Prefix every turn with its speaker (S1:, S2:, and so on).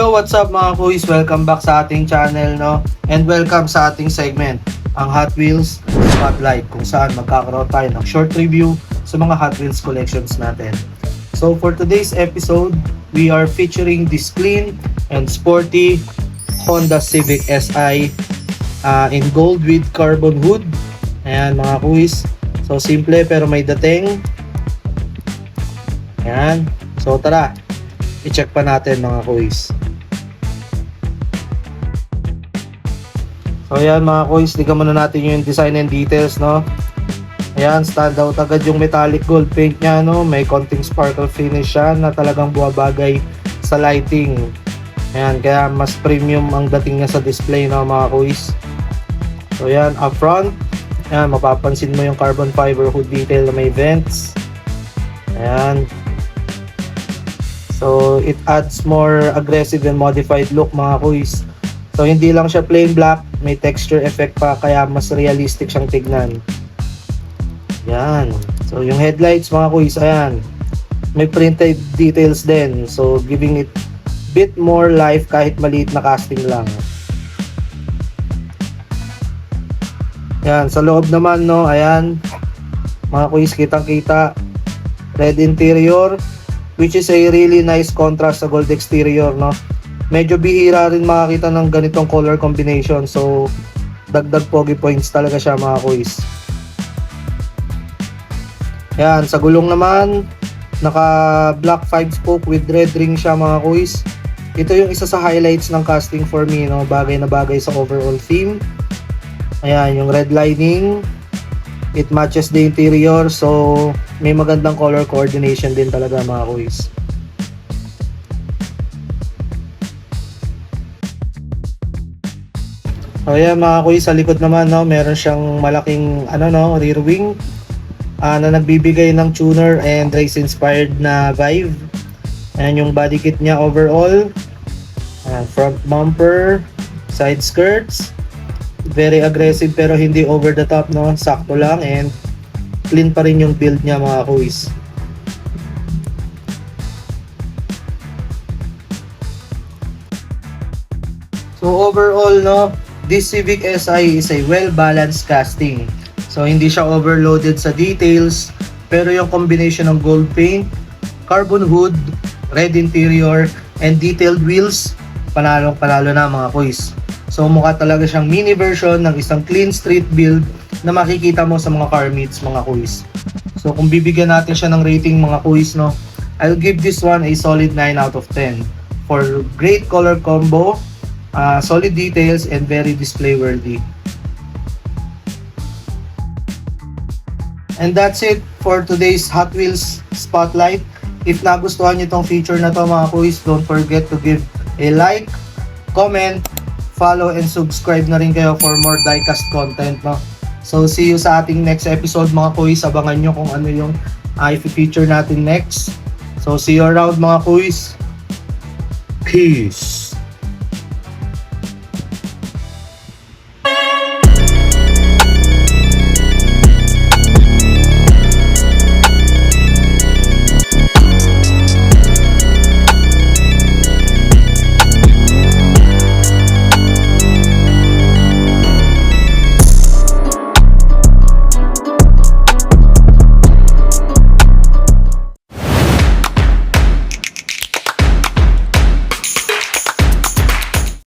S1: Yo, what's up mga kuys? Welcome back sa ating channel, no? And welcome sa ating segment, ang Hot Wheels Spotlight, kung saan magkakaroon tayo ng short review sa mga Hot Wheels collections natin. So for today's episode, we are featuring this clean and sporty Honda Civic Si in gold with carbon hood. Ayan mga kuys. So simple pero may dating. Ayan. So tara, i-check pa natin mga kuys. So ayan mga kuys, tignan muna natin yung design and details, no? Ayan, stand out agad yung metallic gold paint niya, no? May konting sparkle finish siya na talagang buwabagay sa lighting. Ayan, kaya mas premium ang dating niya sa display, no mga kuys. So ayan, up front, ayan, mapapansin mo yung carbon fiber hood detail na may vents. Ayan. So, it adds more aggressive and modified look mga kuys. So, hindi lang siya plain black, may texture effect pa, kaya mas realistic siyang tignan. Yan. So, yung headlights mga kuys, ayan. May printed details din. So, giving it bit more life kahit maliit na casting lang. Yan. Sa loob naman, no, ayan. Mga kuys, kitang-kita. Red interior, which is a really nice contrast sa gold exterior, no? Medyo bihira rin makakita ng ganitong color combination. So, dagdag pogi points talaga siya mga kuys. Yan, sa gulong naman, naka black 5-spoke with red ring siya mga kuys. Ito yung isa sa highlights ng casting for me, no? Bagay na bagay sa overall theme. Ayan, yung red lining. It matches the interior, so may magandang color coordination din talaga mga kuys. So ayan mga kuys, sa likod naman, no, meron siyang malaking rear wing na nagbibigay ng tuner and race inspired na vibe. Ayan yung body kit niya overall. Front bumper, side skirts. Very aggressive pero hindi over the top, no? Sakto lang and clean pa rin yung build niya mga kuys. So overall, no, this Civic Si is a well-balanced casting. So hindi siya overloaded sa details, pero yung combination ng gold paint, carbon hood, red interior, and detailed wheels, panalong-panalo na mga kuys. So mukha talaga siyang mini version ng isang clean street build na makikita mo sa mga car meets mga kuys. So kung bibigyan natin siya ng rating mga kuys, no, I'll give this one a solid 9 out of 10 for great color combo, solid details, and very display worthy. And that's it for today's Hot Wheels Spotlight. If nagustuhan niyo tong feature na to mga kuys, don't forget to give a like, comment, follow, and subscribe na rin kayo for more diecast content, no? So, see you sa ating next episode mga kuys. Abangan nyo kung ano yung i-feature natin next. So, see you around mga kuys. Peace!